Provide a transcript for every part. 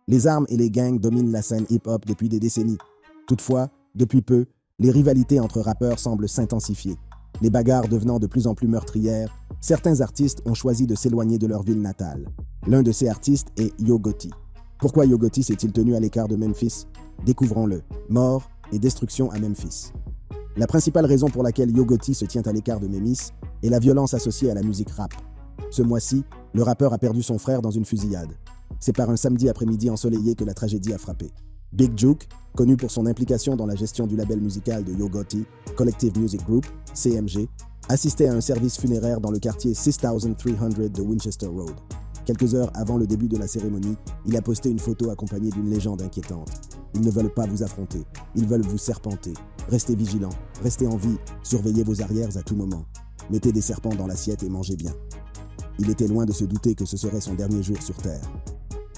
Les armes et les gangs dominent la scène hip-hop depuis des décennies. Toutefois, depuis peu, les rivalités entre rappeurs semblent s'intensifier. Les bagarres devenant de plus en plus meurtrières, certains artistes ont choisi de s'éloigner de leur ville natale. L'un de ces artistes est Yo Gotti. Pourquoi Yo Gotti s'est-il tenu à l'écart de Memphis? Découvrons-le. Mort et destruction à Memphis. La principale raison pour laquelle Yo Gotti se tient à l'écart de Memphis est la violence associée à la musique rap. Ce mois-ci, le rappeur a perdu son frère dans une fusillade. C'est par un samedi après-midi ensoleillé que la tragédie a frappé. Big Juke, connu pour son implication dans la gestion du label musical de Yo Gotti, Collective Music Group, CMG, assistait à un service funéraire dans le quartier 6300 de Winchester Road. Quelques heures avant le début de la cérémonie, il a posté une photo accompagnée d'une légende inquiétante. Ils ne veulent pas vous affronter, ils veulent vous serpenter. Restez vigilants, restez en vie, surveillez vos arrières à tout moment. Mettez des serpents dans l'assiette et mangez bien. Il était loin de se douter que ce serait son dernier jour sur Terre.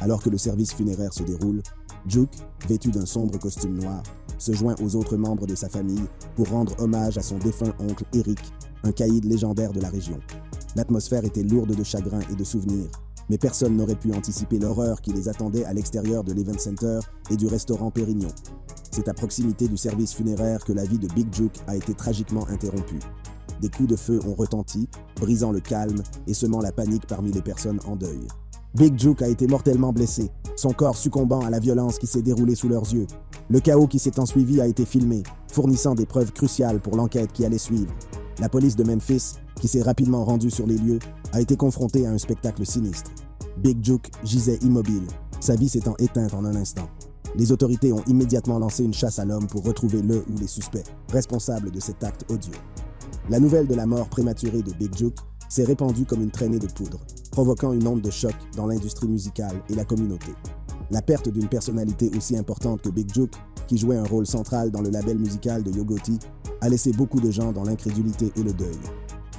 Alors que le service funéraire se déroule, Juke, vêtu d'un sombre costume noir, se joint aux autres membres de sa famille pour rendre hommage à son défunt oncle Eric, un caïd légendaire de la région. L'atmosphère était lourde de chagrin et de souvenirs, mais personne n'aurait pu anticiper l'horreur qui les attendait à l'extérieur de l'Event Center et du restaurant Pérignon. C'est à proximité du service funéraire que la vie de Big Juke a été tragiquement interrompue. Des coups de feu ont retenti, brisant le calme et semant la panique parmi les personnes en deuil. Big Juke a été mortellement blessé, son corps succombant à la violence qui s'est déroulée sous leurs yeux. Le chaos qui s'est ensuivi a été filmé, fournissant des preuves cruciales pour l'enquête qui allait suivre. La police de Memphis, qui s'est rapidement rendue sur les lieux, a été confrontée à un spectacle sinistre. Big Juke gisait immobile, sa vie s'étant éteinte en un instant. Les autorités ont immédiatement lancé une chasse à l'homme pour retrouver le ou les suspects responsables de cet acte odieux. La nouvelle de la mort prématurée de Big Juke s'est répandue comme une traînée de poudre, provoquant une onde de choc dans l'industrie musicale et la communauté. La perte d'une personnalité aussi importante que Big Juke, qui jouait un rôle central dans le label musical de Yo Gotti, a laissé beaucoup de gens dans l'incrédulité et le deuil.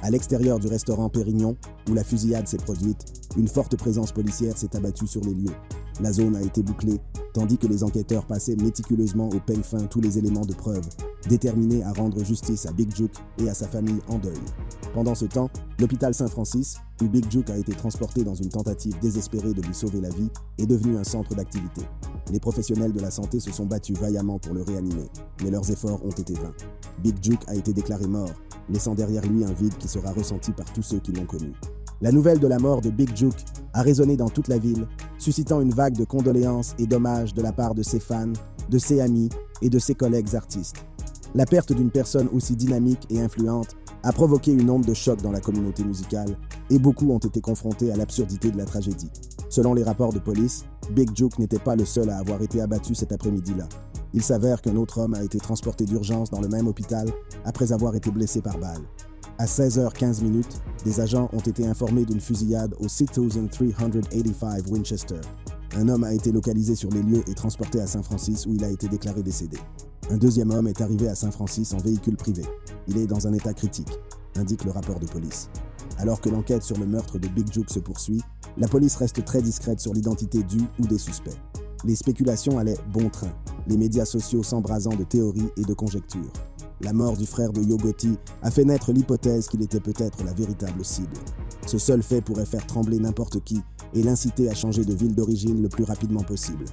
À l'extérieur du restaurant Pérignon, où la fusillade s'est produite, une forte présence policière s'est abattue sur les lieux. La zone a été bouclée, tandis que les enquêteurs passaient méticuleusement au peigne fin tous les éléments de preuve, déterminés à rendre justice à Big Juke et à sa famille en deuil. Pendant ce temps, l'hôpital Saint-Francis, où Big Juke a été transporté dans une tentative désespérée de lui sauver la vie, est devenu un centre d'activité. Les professionnels de la santé se sont battus vaillamment pour le réanimer, mais leurs efforts ont été vains. Big Juke a été déclaré mort, laissant derrière lui un vide qui sera ressenti par tous ceux qui l'ont connu. La nouvelle de la mort de Big Juke a résonné dans toute la ville, suscitant une vague de condoléances et d'hommages de la part de ses fans, de ses amis et de ses collègues artistes. La perte d'une personne aussi dynamique et influente a provoqué une onde de choc dans la communauté musicale et beaucoup ont été confrontés à l'absurdité de la tragédie. Selon les rapports de police, Big Juke n'était pas le seul à avoir été abattu cet après-midi-là. Il s'avère qu'un autre homme a été transporté d'urgence dans le même hôpital après avoir été blessé par balle. À 16h15, des agents ont été informés d'une fusillade au 6385 Winchester. Un homme a été localisé sur les lieux et transporté à Saint-Francis où il a été déclaré décédé. Un deuxième homme est arrivé à Saint-Francis en véhicule privé. Il est dans un état critique, indique le rapport de police. Alors que l'enquête sur le meurtre de Big Juke se poursuit, la police reste très discrète sur l'identité du ou des suspects. Les spéculations allaient bon train, les médias sociaux s'embrasant de théories et de conjectures. La mort du frère de Yo Gotti a fait naître l'hypothèse qu'il était peut-être la véritable cible. Ce seul fait pourrait faire trembler n'importe qui et l'inciter à changer de ville d'origine le plus rapidement possible.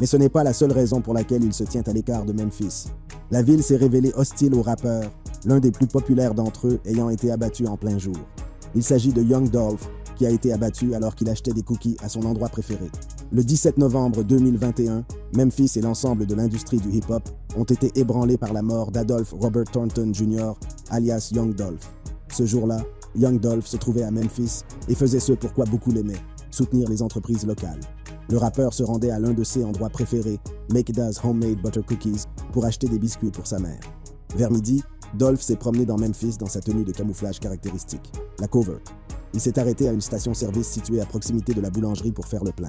Mais ce n'est pas la seule raison pour laquelle il se tient à l'écart de Memphis. La ville s'est révélée hostile aux rappeurs, l'un des plus populaires d'entre eux ayant été abattu en plein jour. Il s'agit de Young Dolph, qui a été abattu alors qu'il achetait des cookies à son endroit préféré. Le 17 novembre 2021, Memphis et l'ensemble de l'industrie du hip-hop ont été ébranlés par la mort d'Adolph Robert Thornton Jr., alias Young Dolph. Ce jour-là, Young Dolph se trouvait à Memphis et faisait ce pourquoi beaucoup l'aimaient, soutenir les entreprises locales. Le rappeur se rendait à l'un de ses endroits préférés, Makeda's Homemade Butter Cookies, pour acheter des biscuits pour sa mère. Vers midi, Dolph s'est promené dans Memphis dans sa tenue de camouflage caractéristique, la Covert. Il s'est arrêté à une station-service située à proximité de la boulangerie pour faire le plein.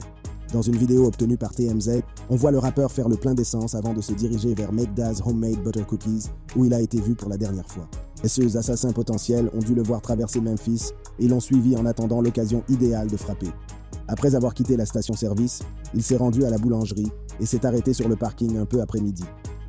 Dans une vidéo obtenue par TMZ, on voit le rappeur faire le plein d'essence avant de se diriger vers Makeda's Homemade Butter Cookies, où il a été vu pour la dernière fois. Et ces assassins potentiels ont dû le voir traverser Memphis et l'ont suivi en attendant l'occasion idéale de frapper. Après avoir quitté la station-service, il s'est rendu à la boulangerie et s'est arrêté sur le parking un peu après midi.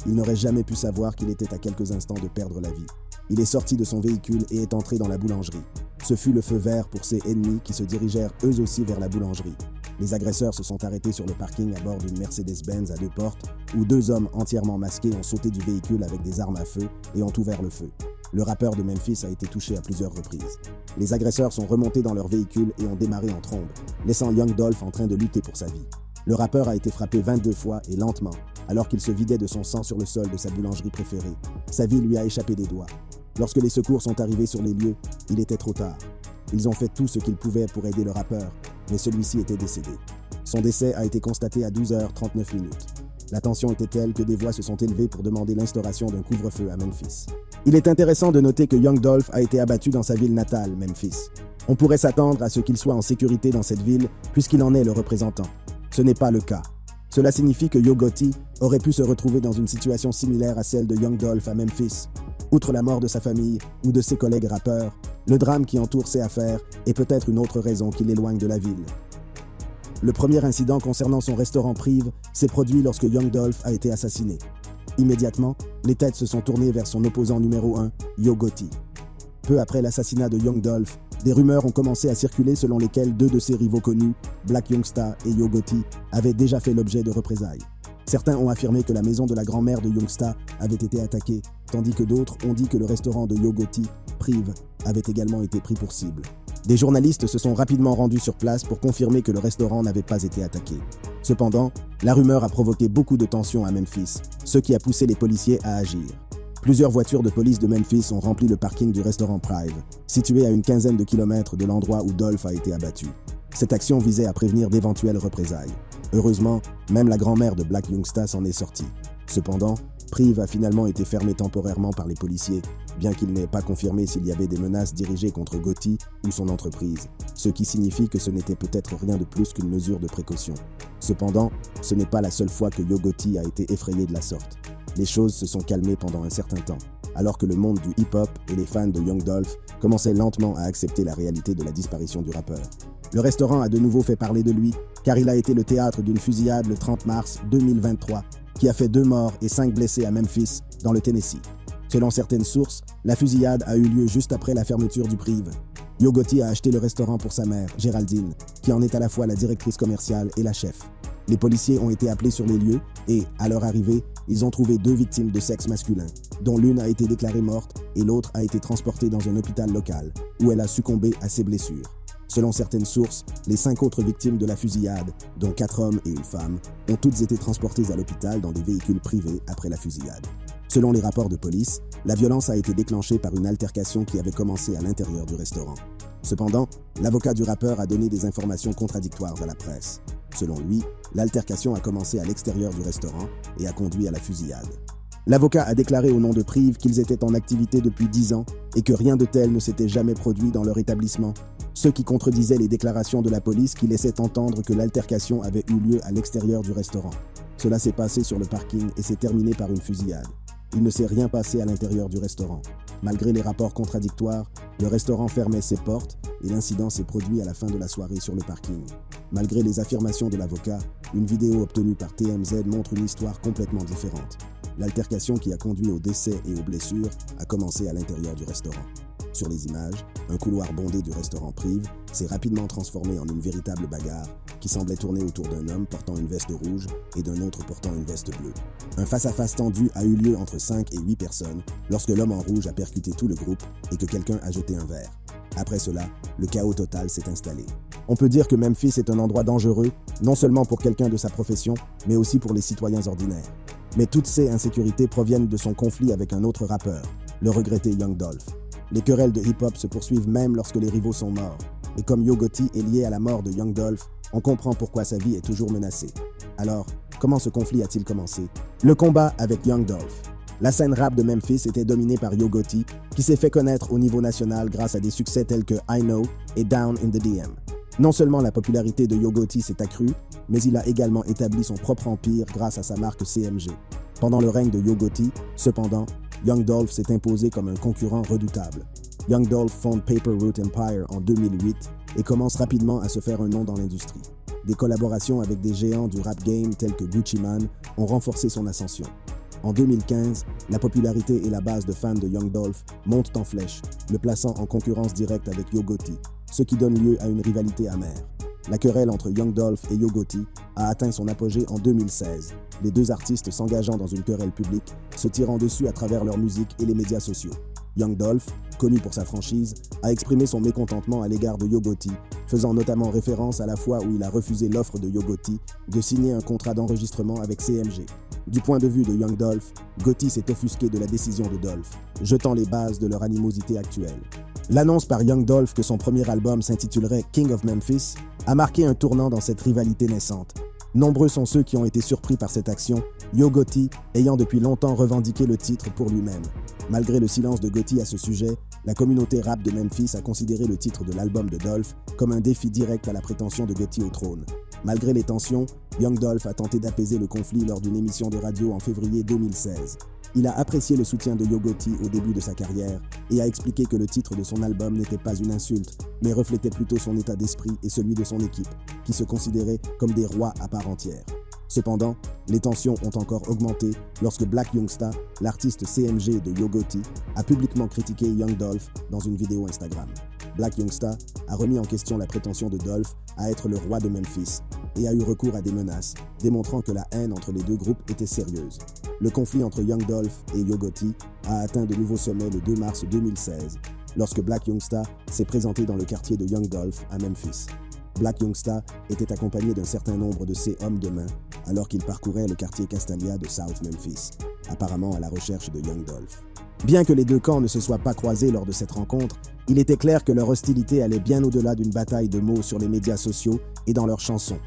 Il n'aurait jamais pu savoir qu'il était à quelques instants de perdre la vie. Il est sorti de son véhicule et est entré dans la boulangerie. Ce fut le feu vert pour ses ennemis qui se dirigèrent eux aussi vers la boulangerie. Les agresseurs se sont arrêtés sur le parking à bord d'une Mercedes-Benz à 2 portes, où 2 hommes entièrement masqués ont sauté du véhicule avec des armes à feu et ont ouvert le feu. Le rappeur de Memphis a été touché à plusieurs reprises. Les agresseurs sont remontés dans leur véhicule et ont démarré en trombe, laissant Young Dolph en train de lutter pour sa vie. Le rappeur a été frappé 22 fois et lentement, alors qu'il se vidait de son sang sur le sol de sa boulangerie préférée. Sa vie lui a échappé des doigts. Lorsque les secours sont arrivés sur les lieux, il était trop tard. Ils ont fait tout ce qu'ils pouvaient pour aider le rappeur, mais celui-ci était décédé. Son décès a été constaté à 12h39. La tension était telle que des voix se sont élevées pour demander l'instauration d'un couvre-feu à Memphis. Il est intéressant de noter que Young Dolph a été abattu dans sa ville natale, Memphis. On pourrait s'attendre à ce qu'il soit en sécurité dans cette ville, puisqu'il en est le représentant. Ce n'est pas le cas. Cela signifie que Yo Gotti aurait pu se retrouver dans une situation similaire à celle de Young Dolph à Memphis. Outre la mort de sa famille ou de ses collègues rappeurs, le drame qui entoure ces affaires est peut-être une autre raison qui l'éloigne de la ville. Le premier incident concernant son restaurant Prive s'est produit lorsque Young Dolph a été assassiné. Immédiatement, les têtes se sont tournées vers son opposant numéro 1, Yo Gotti. Peu après l'assassinat de Young Dolph, des rumeurs ont commencé à circuler selon lesquelles 2 de ses rivaux connus, Black Youngsta et Yo Gotti, avaient déjà fait l'objet de représailles. Certains ont affirmé que la maison de la grand-mère de Youngsta avait été attaquée, tandis que d'autres ont dit que le restaurant de Yo Gotti, Prive, avait également été pris pour cible. Des journalistes se sont rapidement rendus sur place pour confirmer que le restaurant n'avait pas été attaqué. Cependant, la rumeur a provoqué beaucoup de tensions à Memphis, ce qui a poussé les policiers à agir. Plusieurs voitures de police de Memphis ont rempli le parking du restaurant Prive, situé à une quinzaine de kilomètres de l'endroit où Dolph a été abattu. Cette action visait à prévenir d'éventuelles représailles. Heureusement, même la grand-mère de Black Youngsta s'en est sortie. Cependant, Prive a finalement été fermé temporairement par les policiers, bien qu'il n'ait pas confirmé s'il y avait des menaces dirigées contre Gotti ou son entreprise, ce qui signifie que ce n'était peut-être rien de plus qu'une mesure de précaution. Cependant, ce n'est pas la seule fois que Yo Gotti a été effrayé de la sorte. Les choses se sont calmées pendant un certain temps, alors que le monde du hip-hop et les fans de Young Dolph commençaient lentement à accepter la réalité de la disparition du rappeur. Le restaurant a de nouveau fait parler de lui, car il a été le théâtre d'une fusillade le 30 mars 2023, qui a fait 2 morts et 5 blessés à Memphis, dans le Tennessee. Selon certaines sources, la fusillade a eu lieu juste après la fermeture du Prive. Yo Gotti a acheté le restaurant pour sa mère, Géraldine, qui en est à la fois la directrice commerciale et la chef. Les policiers ont été appelés sur les lieux et, à leur arrivée, ils ont trouvé 2 victimes de sexe masculin, dont l'une a été déclarée morte et l'autre a été transportée dans un hôpital local, où elle a succombé à ses blessures. Selon certaines sources, les 5 autres victimes de la fusillade, dont 4 hommes et une femme, ont toutes été transportées à l'hôpital dans des véhicules privés après la fusillade. Selon les rapports de police, la violence a été déclenchée par une altercation qui avait commencé à l'intérieur du restaurant. Cependant, l'avocat du rappeur a donné des informations contradictoires à la presse. Selon lui, l'altercation a commencé à l'extérieur du restaurant et a conduit à la fusillade. L'avocat a déclaré au nom de Prive qu'ils étaient en activité depuis 10 ans et que rien de tel ne s'était jamais produit dans leur établissement, ce qui contredisait les déclarations de la police qui laissaient entendre que l'altercation avait eu lieu à l'extérieur du restaurant. Cela s'est passé sur le parking et s'est terminé par une fusillade. Il ne s'est rien passé à l'intérieur du restaurant. Malgré les rapports contradictoires, le restaurant fermait ses portes et l'incident s'est produit à la fin de la soirée sur le parking. Malgré les affirmations de l'avocat, une vidéo obtenue par TMZ montre une histoire complètement différente. L'altercation qui a conduit au décès et aux blessures a commencé à l'intérieur du restaurant. Sur les images, un couloir bondé du restaurant Prive s'est rapidement transformé en une véritable bagarre qui semblait tourner autour d'un homme portant une veste rouge et d'un autre portant une veste bleue. Un face-à-face tendu a eu lieu entre 5 et 8 personnes lorsque l'homme en rouge a percuté tout le groupe et que quelqu'un a jeté un verre. Après cela, le chaos total s'est installé. On peut dire que Memphis est un endroit dangereux, non seulement pour quelqu'un de sa profession, mais aussi pour les citoyens ordinaires. Mais toutes ces insécurités proviennent de son conflit avec un autre rappeur, le regretté Young Dolph. Les querelles de hip-hop se poursuivent même lorsque les rivaux sont morts. Et comme Yo Gotti est lié à la mort de Young Dolph, on comprend pourquoi sa vie est toujours menacée. Alors, comment ce conflit a-t-il commencé? Le combat avec Young Dolph. La scène rap de Memphis était dominée par Yo Gotti, qui s'est fait connaître au niveau national grâce à des succès tels que I Know et Down in the DM. Non seulement la popularité de Yo Gotti s'est accrue, mais il a également établi son propre empire grâce à sa marque CMG. Pendant le règne de Yo Gotti, cependant, Young Dolph s'est imposé comme un concurrent redoutable. Young Dolph fonde Paper Route Empire en 2008 et commence rapidement à se faire un nom dans l'industrie. Des collaborations avec des géants du rap game tels que Gucci Mane ont renforcé son ascension. En 2015, la popularité et la base de fans de Young Dolph montent en flèche, le plaçant en concurrence directe avec Yo Gotti, ce qui donne lieu à une rivalité amère. La querelle entre Young Dolph et Yo Gotti a atteint son apogée en 2016, les deux artistes s'engageant dans une querelle publique, se tirant dessus à travers leur musique et les médias sociaux. Young Dolph, connu pour sa franchise, a exprimé son mécontentement à l'égard de Yo Gotti, faisant notamment référence à la fois où il a refusé l'offre de Yo Gotti de signer un contrat d'enregistrement avec CMG. Du point de vue de Young Dolph, Gotti s'est offusqué de la décision de Dolph, jetant les bases de leur animosité actuelle. L'annonce par Young Dolph que son premier album s'intitulerait King of Memphis a marqué un tournant dans cette rivalité naissante. Nombreux sont ceux qui ont été surpris par cette action, Yo Gotti ayant depuis longtemps revendiqué le titre pour lui-même. Malgré le silence de Gotti à ce sujet, la communauté rap de Memphis a considéré le titre de l'album de Dolph comme un défi direct à la prétention de Gotti au trône. Malgré les tensions, Young Dolph a tenté d'apaiser le conflit lors d'une émission de radio en février 2016. Il a apprécié le soutien de Yo Gotti au début de sa carrière et a expliqué que le titre de son album n'était pas une insulte, mais reflétait plutôt son état d'esprit et celui de son équipe, qui se considéraient comme des rois à part entière. Cependant, les tensions ont encore augmenté lorsque Black Youngsta, l'artiste CMG de Yo Gotti, a publiquement critiqué Young Dolph dans une vidéo Instagram. Black Youngsta a remis en question la prétention de Dolph à être le roi de Memphis et a eu recours à des menaces, démontrant que la haine entre les deux groupes était sérieuse. Le conflit entre Young Dolph et Yo Gotti a atteint de nouveaux sommets le 2 mars 2016, lorsque Black Youngsta s'est présenté dans le quartier de Young Dolph à Memphis. Black Youngsta était accompagné d'un certain nombre de ses hommes de main alors qu'il parcourait le quartier Castalia de South Memphis, apparemment à la recherche de Young Dolph. Bien que les deux camps ne se soient pas croisés lors de cette rencontre, il était clair que leur hostilité allait bien au-delà d'une bataille de mots sur les médias sociaux et dans leurs chansons.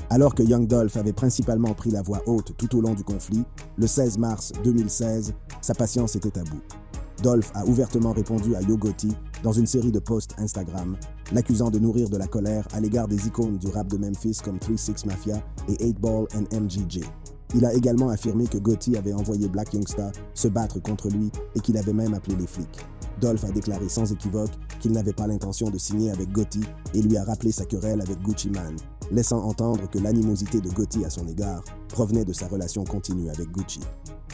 Alors que Young Dolph avait principalement pris la voix haute tout au long du conflit, le 16 mars 2016, sa patience était à bout. Dolph a ouvertement répondu à Yo Gotti dans une série de posts Instagram, l'accusant de nourrir de la colère à l'égard des icônes du rap de Memphis comme 3-6 Mafia et 8Ball and MGJ. Il a également affirmé que Gotti avait envoyé Black Youngsta se battre contre lui et qu'il avait même appelé les flics. Dolph a déclaré sans équivoque qu'il n'avait pas l'intention de signer avec Gotti et lui a rappelé sa querelle avec Gucci Mane, laissant entendre que l'animosité de Gotti à son égard provenait de sa relation continue avec Gucci.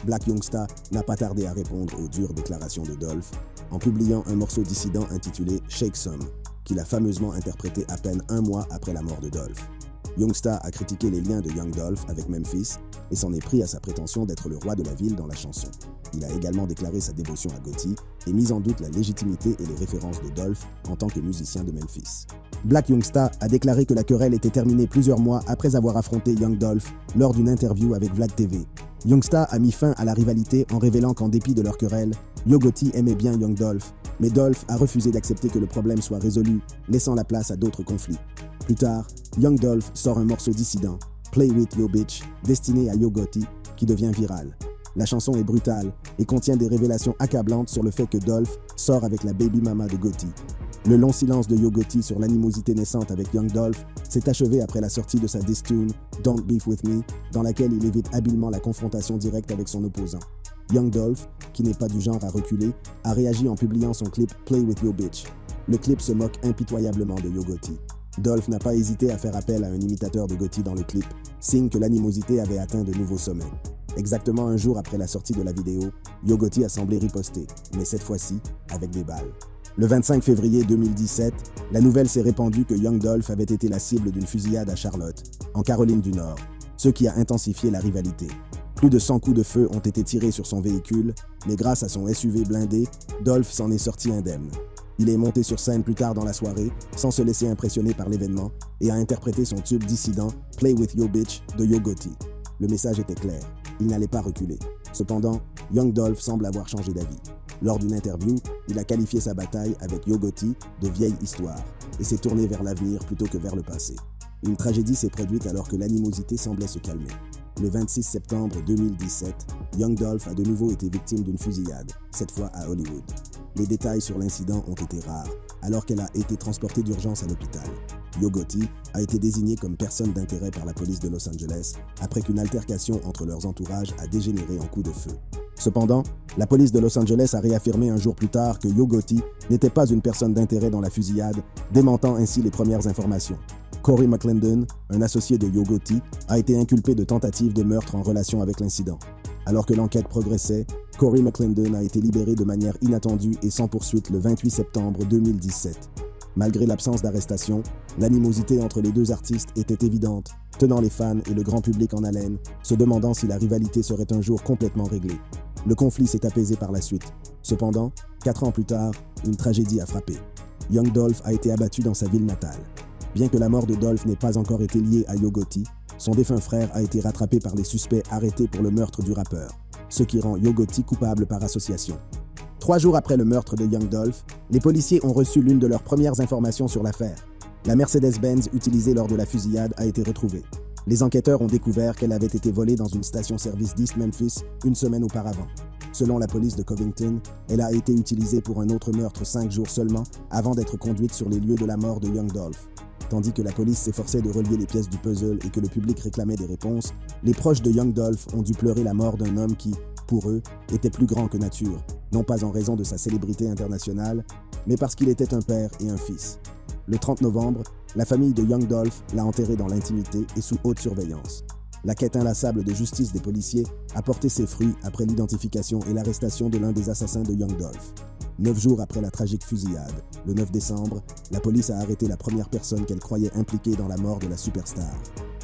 Black Youngsta n'a pas tardé à répondre aux dures déclarations de Dolph en publiant un morceau dissident intitulé Shake Some, qu'il a fameusement interprété à peine un mois après la mort de Dolph. Youngsta a critiqué les liens de Young Dolph avec Memphis et s'en est pris à sa prétention d'être le roi de la ville dans la chanson. Il a également déclaré sa dévotion à Gotti et mis en doute la légitimité et les références de Dolph en tant que musicien de Memphis. Black Youngsta a déclaré que la querelle était terminée plusieurs mois après avoir affronté Young Dolph lors d'une interview avec Vlad TV. Youngsta a mis fin à la rivalité en révélant qu'en dépit de leur querelle, Yo Gotti aimait bien Young Dolph, mais Dolph a refusé d'accepter que le problème soit résolu, laissant la place à d'autres conflits. Plus tard, Young Dolph sort un morceau dissident, Play With Yo Bitch, destiné à Yo Gotti, qui devient viral. La chanson est brutale et contient des révélations accablantes sur le fait que Dolph sort avec la baby mama de Gotti. Le long silence de Yo Gotti sur l'animosité naissante avec Young Dolph s'est achevé après la sortie de sa diss tune Don't Beef With Me, dans laquelle il évite habilement la confrontation directe avec son opposant. Young Dolph, qui n'est pas du genre à reculer, a réagi en publiant son clip Play With Yo Bitch. Le clip se moque impitoyablement de Yo Gotti. Dolph n'a pas hésité à faire appel à un imitateur de Gotti dans le clip, signe que l'animosité avait atteint de nouveaux sommets. Exactement un jour après la sortie de la vidéo, Yo Gotti a semblé riposter, mais cette fois-ci avec des balles. Le 25 février 2017, la nouvelle s'est répandue que Young Dolph avait été la cible d'une fusillade à Charlotte, en Caroline du Nord, ce qui a intensifié la rivalité. Plus de 100 coups de feu ont été tirés sur son véhicule, mais grâce à son SUV blindé, Dolph s'en est sorti indemne. Il est monté sur scène plus tard dans la soirée, sans se laisser impressionner par l'événement, et a interprété son tube dissident Play With Yo Bitch de Yo Gotti. Le message était clair, il n'allait pas reculer. Cependant, Young Dolph semble avoir changé d'avis. Lors d'une interview, il a qualifié sa bataille avec Yo Gotti de vieille histoire et s'est tourné vers l'avenir plutôt que vers le passé. Une tragédie s'est produite alors que l'animosité semblait se calmer. Le 26 septembre 2017, Young Dolph a de nouveau été victime d'une fusillade, cette fois à Hollywood. Les détails sur l'incident ont été rares, alors qu'elle a été transportée d'urgence à l'hôpital. Yo Gotti a été désigné comme personne d'intérêt par la police de Los Angeles après qu'une altercation entre leurs entourages a dégénéré en coup de feu. Cependant, la police de Los Angeles a réaffirmé un jour plus tard que Yo Gotti n'était pas une personne d'intérêt dans la fusillade, démentant ainsi les premières informations. Corey McClendon, un associé de Yo Gotti, a été inculpé de tentative de meurtre en relation avec l'incident. Alors que l'enquête progressait, Corey McClendon a été libéré de manière inattendue et sans poursuite le 28 septembre 2017. Malgré l'absence d'arrestation, l'animosité entre les deux artistes était évidente, tenant les fans et le grand public en haleine, se demandant si la rivalité serait un jour complètement réglée. Le conflit s'est apaisé par la suite. Cependant, 4 ans plus tard, une tragédie a frappé. Young Dolph a été abattu dans sa ville natale. Bien que la mort de Dolph n'ait pas encore été liée à Yo Gotti, son défunt frère a été rattrapé par les suspects arrêtés pour le meurtre du rappeur, ce qui rend Yo Gotti coupable par association. 3 jours après le meurtre de Young Dolph, les policiers ont reçu l'une de leurs premières informations sur l'affaire. La Mercedes-Benz utilisée lors de la fusillade a été retrouvée. Les enquêteurs ont découvert qu'elle avait été volée dans une station-service d'East Memphis une semaine auparavant. Selon la police de Covington, elle a été utilisée pour un autre meurtre 5 jours seulement avant d'être conduite sur les lieux de la mort de Young Dolph. Tandis que la police s'efforçait de relier les pièces du puzzle et que le public réclamait des réponses, les proches de Young Dolph ont dû pleurer la mort d'un homme qui, pour eux, était plus grand que nature, non pas en raison de sa célébrité internationale, mais parce qu'il était un père et un fils. Le 30 novembre, la famille de Young Dolph l'a enterré dans l'intimité et sous haute surveillance. La quête inlassable de justice des policiers a porté ses fruits après l'identification et l'arrestation de l'un des assassins de Young Dolph. 9 jours après la tragique fusillade, le 9 décembre, la police a arrêté la première personne qu'elle croyait impliquée dans la mort de la superstar.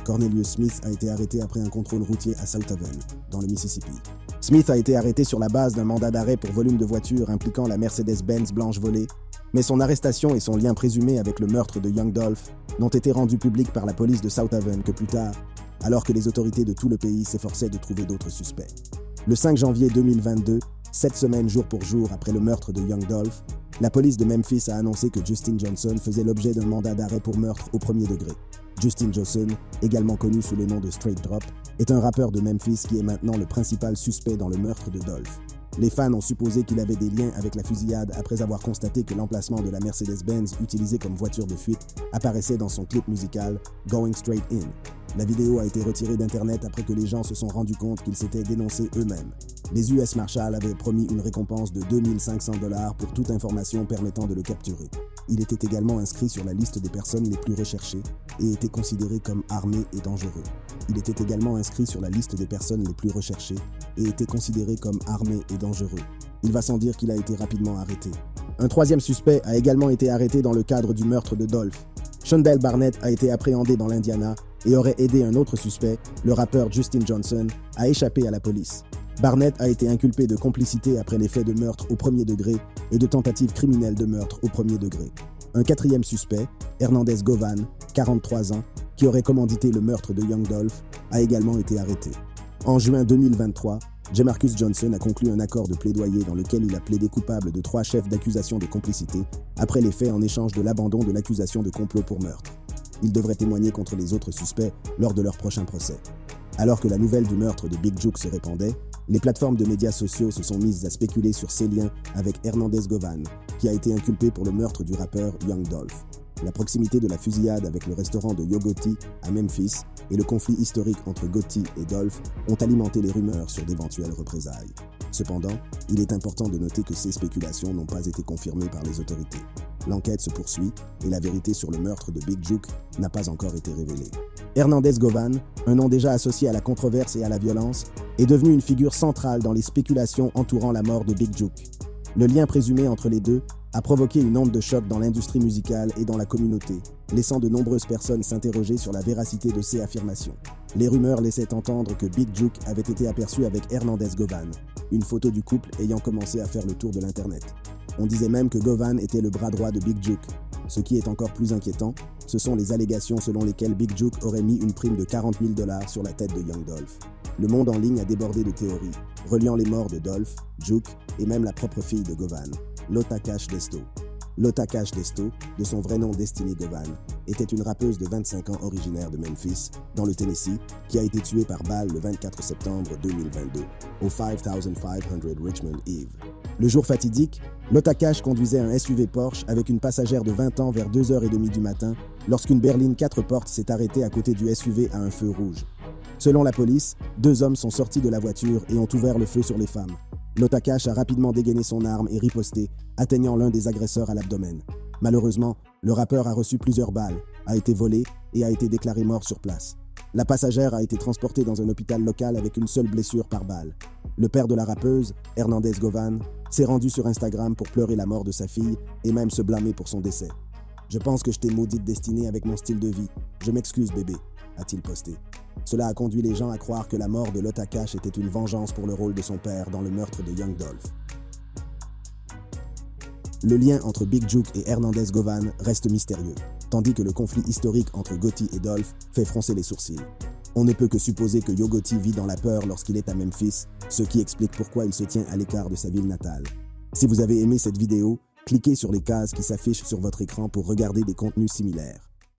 Cornelius Smith a été arrêté après un contrôle routier à South Haven, dans le Mississippi. Smith a été arrêté sur la base d'un mandat d'arrêt pour volume de voiture impliquant la Mercedes-Benz blanche volée, mais son arrestation et son lien présumé avec le meurtre de Young Dolph n'ont été rendus publics par la police de South Haven que plus tard, alors que les autorités de tout le pays s'efforçaient de trouver d'autres suspects. Le 5 janvier 2022, 7 semaines jour pour jour après le meurtre de Young Dolph, la police de Memphis a annoncé que Justin Johnson faisait l'objet d'un mandat d'arrêt pour meurtre au premier degré. Justin Johnson, également connu sous le nom de Straight Drop, est un rappeur de Memphis qui est maintenant le principal suspect dans le meurtre de Dolph. Les fans ont supposé qu'il avait des liens avec la fusillade après avoir constaté que l'emplacement de la Mercedes-Benz utilisée comme voiture de fuite apparaissait dans son clip musical Going Straight In. La vidéo a été retirée d'Internet après que les gens se sont rendus compte qu'ils s'étaient dénoncés eux-mêmes. Les US Marshals avaient promis une récompense de 2 500 $ pour toute information permettant de le capturer. Il était également inscrit sur la liste des personnes les plus recherchées et était considéré comme armé et dangereux. Il était également inscrit sur la liste des personnes les plus recherchées et était considéré comme armé et dangereux. Il va sans dire qu'il a été rapidement arrêté. Un troisième suspect a également été arrêté dans le cadre du meurtre de Dolph. Shondell Barnett a été appréhendé dans l'Indiana et aurait aidé un autre suspect, le rappeur Justin Johnson, à échapper à la police. Barnett a été inculpé de complicité après les faits de meurtre au premier degré et de tentative criminelle de meurtre au premier degré. Un quatrième suspect, Hernandez Govan, 43 ans, qui aurait commandité le meurtre de Young Dolph, a également été arrêté. En juin 2023, Jamarcus Johnson a conclu un accord de plaidoyer dans lequel il a plaidé coupable de 3 chefs d'accusation de complicité après les faits en échange de l'abandon de l'accusation de complot pour meurtre. Il devrait témoigner contre les autres suspects lors de leur prochain procès. Alors que la nouvelle du meurtre de Big Juke se répandait, les plateformes de médias sociaux se sont mises à spéculer sur ses liens avec Hernandez Govan, qui a été inculpé pour le meurtre du rappeur Young Dolph. La proximité de la fusillade avec le restaurant de Yo Gotti à Memphis et le conflit historique entre Gotti et Dolph ont alimenté les rumeurs sur d'éventuelles représailles. Cependant, il est important de noter que ces spéculations n'ont pas été confirmées par les autorités. L'enquête se poursuit et la vérité sur le meurtre de Big Juke n'a pas encore été révélée. Hernandez Govan, un nom déjà associé à la controverse et à la violence, est devenu une figure centrale dans les spéculations entourant la mort de Big Juke. Le lien présumé entre les deux a provoqué une onde de choc dans l'industrie musicale et dans la communauté, laissant de nombreuses personnes s'interroger sur la véracité de ces affirmations. Les rumeurs laissaient entendre que Big Juke avait été aperçu avec Hernandez Govan, une photo du couple ayant commencé à faire le tour de l'Internet. On disait même que Govan était le bras droit de Big Juke. Ce qui est encore plus inquiétant, ce sont les allégations selon lesquelles Big Juke aurait mis une prime de 40 000 $ sur la tête de Young Dolph. Le monde en ligne a débordé de théories, reliant les morts de Dolph, Juke et même la propre fille de Govan, Lota Cash Desto. Lota Cash Desto, de son vrai nom Destiny Govan, était une rappeuse de 25 ans originaire de Memphis, dans le Tennessee, qui a été tuée par balle le 24 septembre 2022, au 5500 Richmond Ave. Le jour fatidique, Lota Cash conduisait un SUV Porsche avec une passagère de 20 ans vers 2h30 du matin, lorsqu'une berline 4 portes s'est arrêtée à côté du SUV à un feu rouge. Selon la police, 2 hommes sont sortis de la voiture et ont ouvert le feu sur les femmes. Lota Cash a rapidement dégainé son arme et riposté, atteignant l'un des agresseurs à l'abdomen. Malheureusement, le rappeur a reçu plusieurs balles, a été volé et a été déclaré mort sur place. La passagère a été transportée dans un hôpital local avec une seule blessure par balle. Le père de la rappeuse, Hernandez Govan, s'est rendu sur Instagram pour pleurer la mort de sa fille et même se blâmer pour son décès. Je pense que je t'ai maudite destinée avec mon style de vie. Je m'excuse, bébé, a-t-il posté. Cela a conduit les gens à croire que la mort de Lota Cash était une vengeance pour le rôle de son père dans le meurtre de Young Dolph. Le lien entre Big Juke et Hernandez Govan reste mystérieux, tandis que le conflit historique entre Gotti et Dolph fait froncer les sourcils. On ne peut que supposer que Yo Gotti vit dans la peur lorsqu'il est à Memphis, ce qui explique pourquoi il se tient à l'écart de sa ville natale. Si vous avez aimé cette vidéo, cliquez sur les cases qui s'affichent sur votre écran pour regarder des contenus similaires.